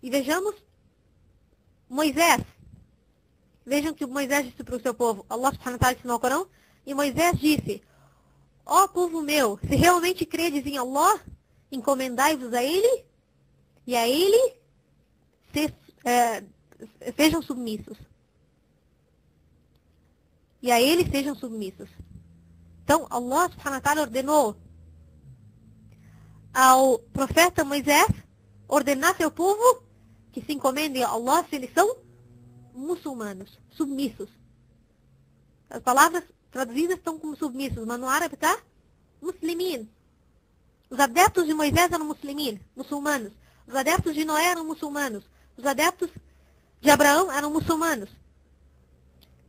E vejamos Moisés. Vejam que Moisés disse para o seu povo. Allah subhanahu wa ta'ala ensinou o Corão. E Moisés disse: ó povo meu, se realmente credes em Allah, encomendai-vos a Ele e a Ele sejam submissos. E a Ele sejam submissos. Então, Allah subhanahu wa ta'ala ordenou ao profeta Moisés ordenar seu povo que se encomendem a Allah se eles são muçulmanos, submissos. As palavras traduzidas estão como submissos, mas no árabe está muslimin. Os adeptos de Moisés eram muçulmanos. Os adeptos de Noé eram muçulmanos. Os adeptos de Abraão eram muçulmanos.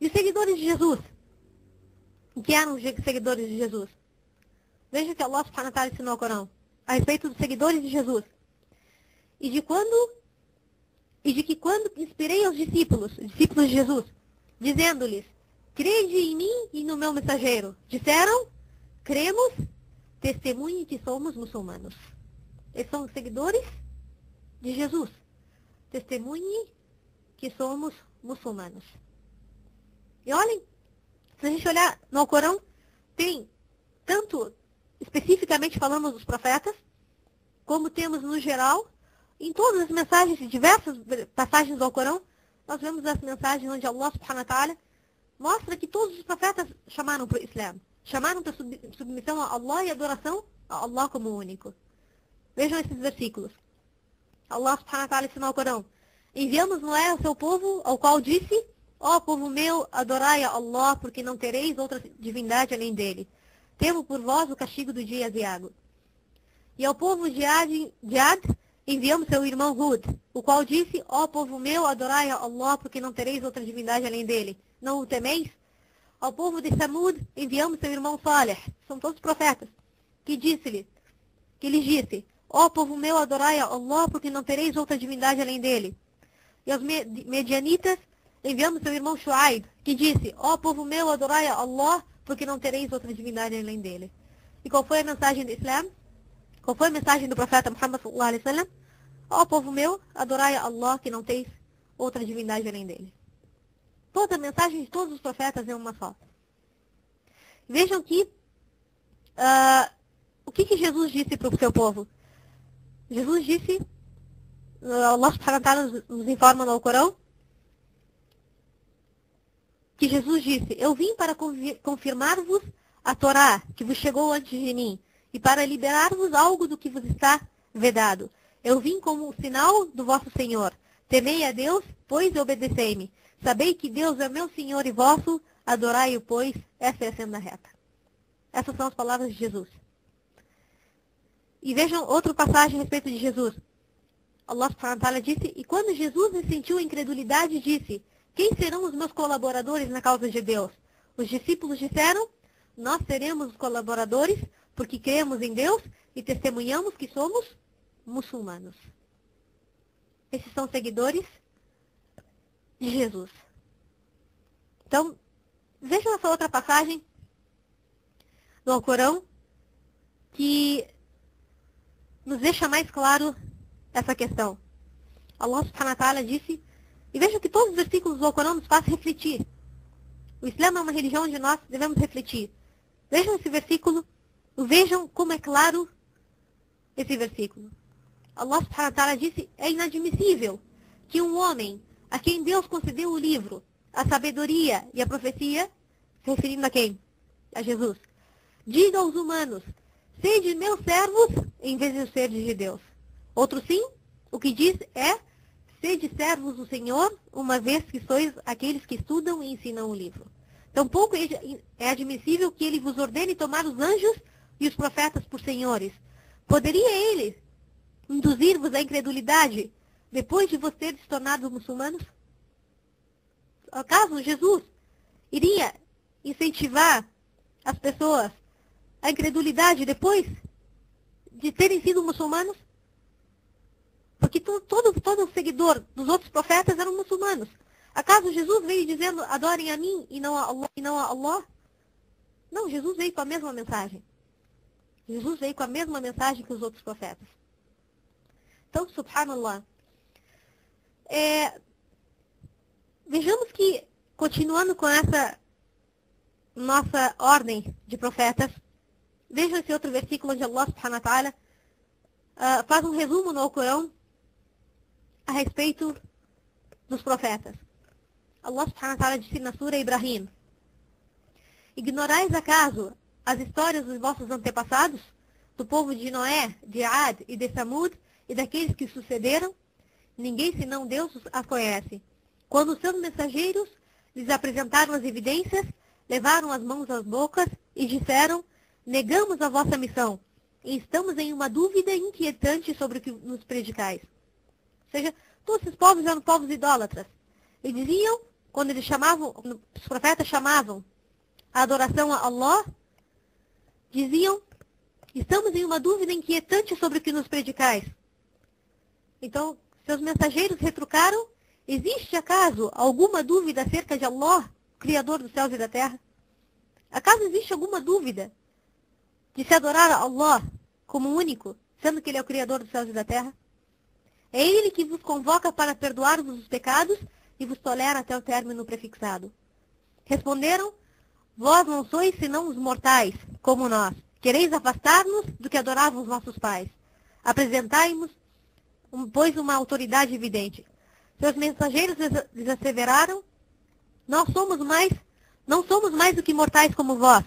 E os seguidores de Jesus? O que eram os seguidores de Jesus? Veja que Allah subhanahu wa ta'ala ensinou o Corão a respeito dos seguidores de Jesus. E de que quando inspirei aos discípulos de Jesus, dizendo-lhes: crede em mim e no meu mensageiro. Disseram: cremos, testemunhe que somos muçulmanos. Esses são os seguidores de Jesus. Testemunhe que somos muçulmanos. E olhem, se a gente olhar no Corão, tem tanto, especificamente falamos dos profetas, como temos no geral, em todas as mensagens, em diversas passagens do Alcorão, nós vemos as mensagens onde Allah subhanahu wa ta'ala mostra que todos os profetas chamaram para o Islã. Chamaram para submissão a Allah e adoração a Allah como único. Vejam esses versículos. Allah subhanahu wa ta'ala ensinou ao Corão: enviamos Noé ao seu povo, ao qual disse: ó povo meu, adorai a Allah, porque não tereis outra divindade além dele. Temo por vós o castigo do dia aziago. E ao povo de Ad enviamos seu irmão Hud, o qual disse: ó povo meu, adorai a Allah, porque não tereis outra divindade além dele. Não o temeis? Ao povo de Samud enviamos seu irmão Saleh, são todos profetas, que lhes disse: ó povo meu, adorai a Allah, porque não tereis outra divindade além dele. E aos medianitas enviamos seu irmão Shuaib, que disse: ó povo meu, adorai a Allah, porque não tereis outra divindade além dele. E qual foi a mensagem do Islã? Qual foi a mensagem do profeta Muhammad sallallahu alaihi wasallam? Ó povo meu, adorai a Allah, que não teis outra divindade além dele. Toda a mensagem de todos os profetas é uma só. Vejam que o que Jesus disse para o seu povo? Jesus disse, Allah subhanahu wa ta'ala nos informa no Corão, que Jesus disse: eu vim para confirmar-vos a Torá, que vos chegou antes de mim, e para liberar-vos algo do que vos está vedado. Eu vim como um sinal do vosso Senhor. Temei a Deus, pois, e obedecei-me. Sabei que Deus é meu Senhor e vosso, adorai-o, pois, essa é a senda reta. Essas são as palavras de Jesus. E vejam outra passagem a respeito de Jesus. Allah subhanahu wa ta'ala disse: e quando Jesus sentiu incredulidade, disse: quem serão os meus colaboradores na causa de Deus? Os discípulos disseram: nós seremos os colaboradores porque cremos em Deus e testemunhamos que somos muçulmanos. Esses são seguidores de Jesus. Então, vejam essa outra passagem do Alcorão que nos deixa mais claro essa questão. Allah subhanahu wa ta'ala disse, e vejam que todos os versículos do Alcorão nos fazem refletir. O Islã é uma religião onde nós devemos refletir. Vejam esse versículo, vejam como é claro esse versículo. Allah subhanahu wa ta'ala disse: é inadmissível que um homem a quem Deus concedeu o livro, a sabedoria e a profecia, se referindo a quem? A Jesus, diga aos humanos: sede meus servos, em vez de seres de Deus. Outro sim, o que diz é: sede servos do Senhor, uma vez que sois aqueles que estudam e ensinam o livro. Tampouco é admissível que ele vos ordene tomar os anjos e os profetas por senhores. Poderia ele induzir-vos à incredulidade depois de vocês se tornados muçulmanos? Acaso Jesus iria incentivar as pessoas à incredulidade depois de terem sido muçulmanos? Porque todo seguidor dos outros profetas eram muçulmanos. Acaso Jesus veio dizendo: adorem a mim e não a Allah? Não, Jesus veio com a mesma mensagem. Jesus veio com a mesma mensagem que os outros profetas. Então, subhanallah, Vejamos que, continuando com essa nossa ordem de profetas, vejam esse outro versículo onde Allah subhanahu wa ta'ala faz um resumo no Alcorão a respeito dos profetas. Allah subhanahu wa ta'ala disse na Sura Ibrahim: ignorais acaso as histórias dos vossos antepassados, do povo de Noé, de Ad e de Samud, e daqueles que sucederam? Ninguém senão Deus as conhece. Quando os seus mensageiros lhes apresentaram as evidências, levaram as mãos às bocas e disseram: negamos a vossa missão, e estamos em uma dúvida inquietante sobre o que nos predicais. Ou seja, todos esses povos eram povos idólatras. E diziam, quando eles chamavam, os profetas chamavam a adoração a Allah, diziam: estamos em uma dúvida inquietante sobre o que nos predicais. Então, seus mensageiros retrucaram: existe acaso alguma dúvida acerca de Allah, Criador dos céus e da terra? Acaso existe alguma dúvida de se adorar a Allah como único, sendo que Ele é o Criador dos céus e da terra? É Ele que vos convoca para perdoar-vos os pecados e vos tolera até o término prefixado. Responderam: vós não sois senão os mortais, como nós. Quereis afastar-nos do que adoravam os nossos pais. Apresentai-nos, pois, uma autoridade evidente. Seus mensageiros lhes asseveraram: não somos mais do que mortais como vós.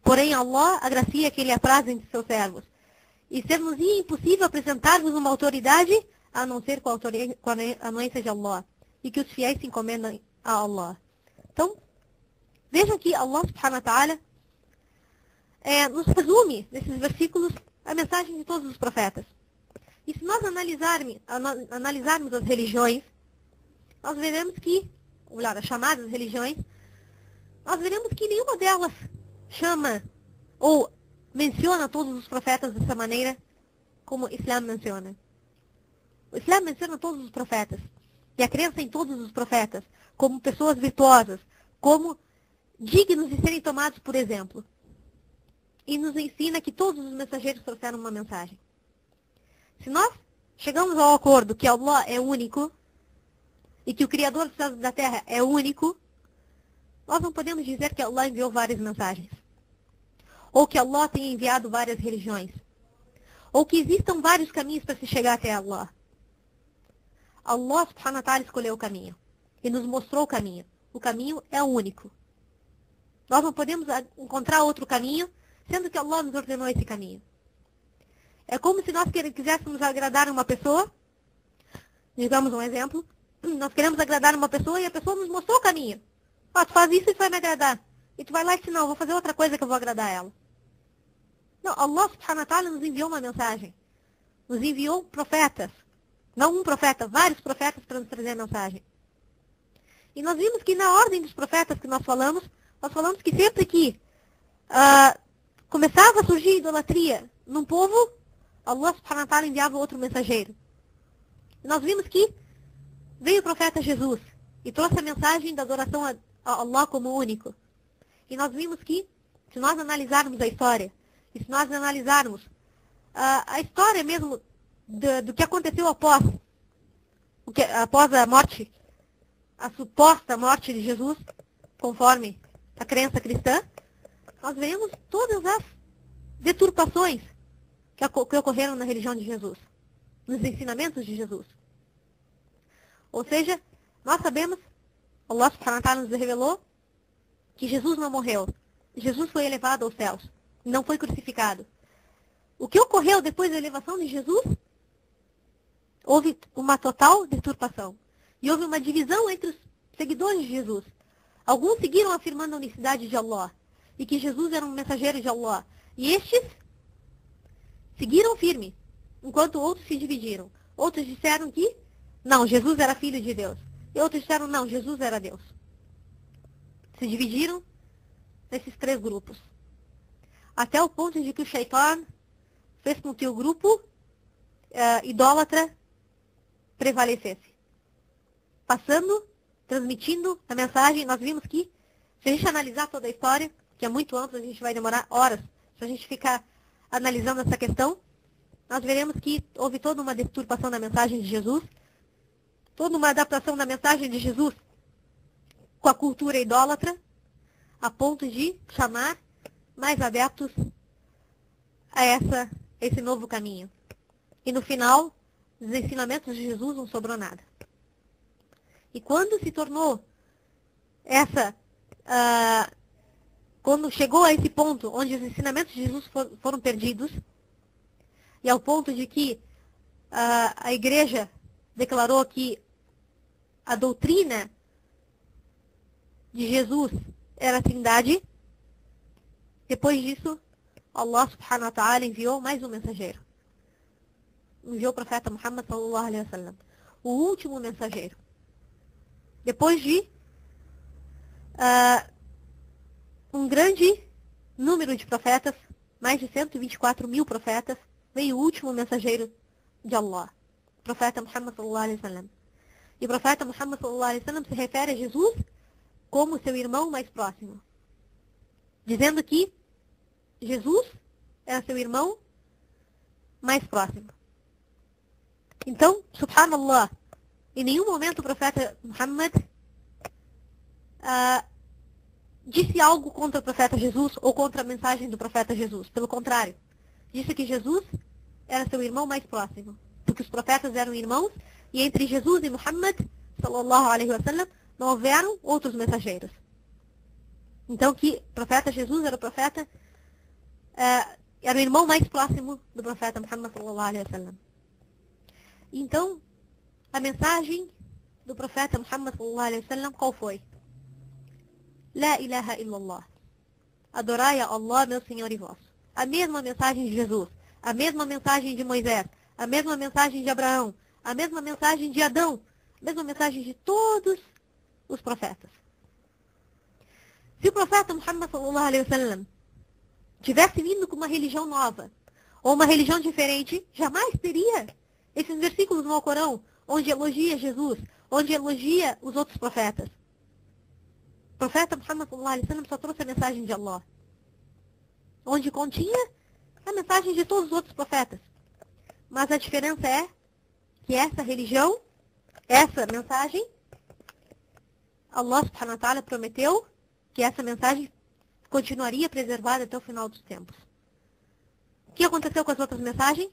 Porém, Allah agracia que Ele apraz entre seus servos. E ser-nos-ia impossível apresentar-vos uma autoridade, a não ser com a anuência de Allah. E que os fiéis se encomendam a Allah. Então, vejam que Allah subhanahu wa ta'ala nos resume, nesses versículos, a mensagem de todos os profetas. E se nós analisarmos as religiões, nós veremos que, ou melhor, as chamadas religiões, nós veremos que nenhuma delas chama ou menciona todos os profetas dessa maneira como o Islã menciona. O Islã menciona todos os profetas. E a crença em todos os profetas como pessoas virtuosas, como dignos de serem tomados por exemplo. E nos ensina que todos os mensageiros trouxeram uma mensagem. Se nós chegamos ao acordo que Allah é único, e que o Criador dos céus e da terra é único, nós não podemos dizer que Allah enviou várias mensagens. Ou que Allah tenha enviado várias religiões. Ou que existam vários caminhos para se chegar até Allah. Allah subhanahu wa ta'ala escolheu o caminho. E nos mostrou o caminho. O caminho é único. Nós não podemos encontrar outro caminho, sendo que Allah nos ordenou esse caminho. É como se nós quiséssemos agradar uma pessoa. Digamos um exemplo. Nós queremos agradar uma pessoa e a pessoa nos mostrou o caminho. Ó, tu faz isso e tu vai me agradar. E tu vai lá e diz: não, eu vou fazer outra coisa que eu vou agradar ela. Não, Allah subhanahu wa ta'ala nos enviou uma mensagem. Nos enviou profetas. Não um profeta, vários profetas para nos trazer a mensagem. E nós vimos que na ordem dos profetas que nós falamos que sempre que começava a surgir idolatria num povo, Allah subhanahu wa ta'ala enviava outro mensageiro. E nós vimos que veio o profeta Jesus e trouxe a mensagem da adoração a Allah como único. E nós vimos que, se nós analisarmos a história, e se nós analisarmos a história mesmo do que aconteceu após a morte, a suposta morte de Jesus, conforme a crença cristã, nós veremos todas as deturpações que ocorreram na religião de Jesus, nos ensinamentos de Jesus. Ou seja, nós sabemos, Allah subhanahu wa ta'ala nos revelou que Jesus não morreu. Jesus foi elevado aos céus, não foi crucificado. O que ocorreu depois da elevação de Jesus? Houve uma total deturpação. E houve uma divisão entre os seguidores de Jesus. Alguns seguiram afirmando a unicidade de Allah e que Jesus era um mensageiro de Allah. E estes seguiram firme, enquanto outros se dividiram. Outros disseram que não, Jesus era filho de Deus. E outros disseram não, Jesus era Deus. Se dividiram nesses três grupos. Até o ponto de que o Shaitan fez com que o grupo idólatra prevalecesse. Transmitindo a mensagem, nós vimos que, se a gente analisar toda a história, que é muito ampla, a gente vai demorar horas, se a gente ficar analisando essa questão, nós veremos que houve toda uma deturpação da mensagem de Jesus, toda uma adaptação da mensagem de Jesus com a cultura idólatra, a ponto de chamar mais adeptos a esse novo caminho. E no final, dos ensinamentos de Jesus não sobrou nada. E quando se tornou quando chegou a esse ponto onde os ensinamentos de Jesus foram perdidos, e ao ponto de que a igreja declarou que a doutrina de Jesus era a Trindade, depois disso, Allah subhanahu wa ta'ala enviou mais um mensageiro. Enviou o profeta Muhammad sallallahu alaihi wasallam, o último mensageiro. Depois de um grande número de profetas, mais de 124 mil profetas, veio o último mensageiro de Allah, o profeta Muhammad sallallahu alaihi wasallam. E o profeta Muhammad sallallahu alaihi wasallam se refere a Jesus como seu irmão mais próximo, dizendo que Jesus era seu irmão mais próximo. Então, subhanallah, em nenhum momento o profeta Muhammad disse algo contra o profeta Jesus ou contra a mensagem do profeta Jesus. Pelo contrário, disse que Jesus era seu irmão mais próximo, porque os profetas eram irmãos e entre Jesus e Muhammad sallallahu alaihi wasallam não houveram outros mensageiros. Então que o profeta Jesus era o profeta, era o irmão mais próximo do profeta Muhammad sallallahu alaihi wasallam. Então, a mensagem do profeta Muhammad sallallahu alaihi wasallam qual foi? La ilaha illallah. Adorai a Allah, meu Senhor e vós. A mesma mensagem de Jesus, a mesma mensagem de Moisés, a mesma mensagem de Abraão, a mesma mensagem de Adão, a mesma mensagem de todos os profetas. Se o profeta Muhammad sallallahu alaihi wasallam tivesse vindo com uma religião nova, ou uma religião diferente, jamais teria esses versículos no Alcorão, onde elogia Jesus, onde elogia os outros profetas. O profeta Muhammad sallallahu alaihi wasallam só trouxe a mensagem de Allah, onde continha a mensagem de todos os outros profetas. Mas a diferença é que essa religião, essa mensagem, Allah subhanahu wa ta'ala prometeu que essa mensagem continuaria preservada até o final dos tempos. O que aconteceu com as outras mensagens?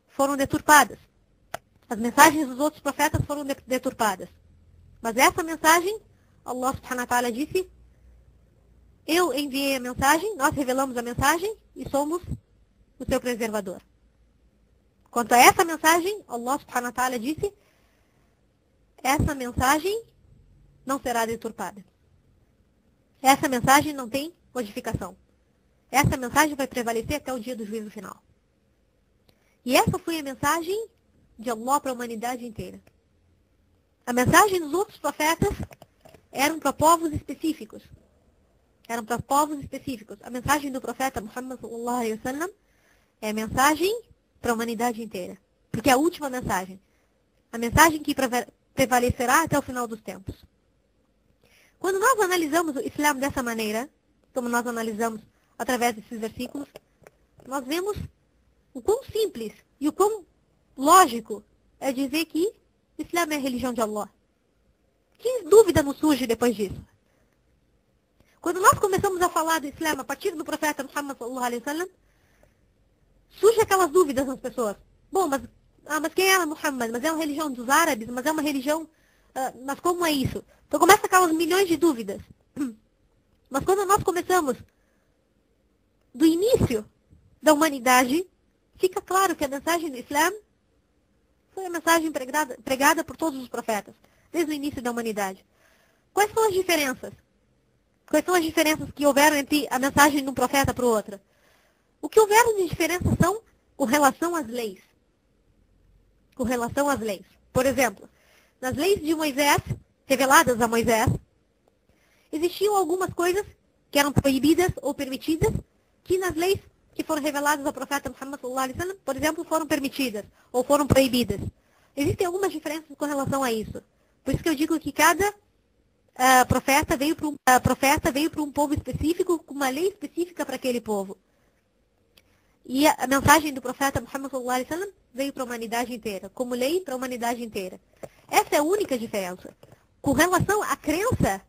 Foram deturpadas. As mensagens dos outros profetas foram deturpadas. Mas essa mensagem, Allah subhanahu wa ta'ala disse: eu enviei a mensagem, nós revelamos a mensagem e somos o seu preservador. Quanto a essa mensagem, Allah subhanahu wa ta'ala disse: essa mensagem não será deturpada. Essa mensagem não tem modificação. Essa mensagem vai prevalecer até o dia do juízo final. E essa foi a mensagem de Allah para a humanidade inteira. A mensagem dos outros profetas eram para povos específicos. Eram para povos específicos. A mensagem do profeta Muhammad sallallahu alaihi wasallam é a mensagem para a humanidade inteira. Porque é a última mensagem. A mensagem que prevalecerá até o final dos tempos. Quando nós analisamos o Islã dessa maneira, como nós analisamos através desses versículos, nós vemos o quão simples e o quão lógico é dizer que o Islã é a religião de Allah. Que dúvida nos surge depois disso? Quando nós começamos a falar do Islã a partir do profeta Muhammad sallallahu alaihi wasallam, surgem aquelas dúvidas nas pessoas. Bom, mas quem era Muhammad? Mas é uma religião dos árabes? Mas é uma religião... mas como é isso? Então começa aquelas milhões de dúvidas. Mas quando nós começamos do início da humanidade, fica claro que a mensagem do Islã foi a mensagem pregada por todos os profetas, desde o início da humanidade. Quais são as diferenças? Quais são as diferenças que houveram entre a mensagem de um profeta para o outro? O que houveram de diferença são com relação às leis. Com relação às leis. Por exemplo, nas leis de Moisés, reveladas a Moisés, existiam algumas coisas que eram proibidas ou permitidas, que nas leis que foram reveladas ao profeta Muhammad sallallahu alaihi wasallam, por exemplo, foram permitidas ou foram proibidas. Existem algumas diferenças com relação a isso. Por isso que eu digo que cada profeta veio para um povo específico, com uma lei específica para aquele povo. E a mensagem do profeta Muhammad sallallahu alaihi wasallam veio para a humanidade inteira, como lei para a humanidade inteira. Essa é a única diferença. Com relação à crença,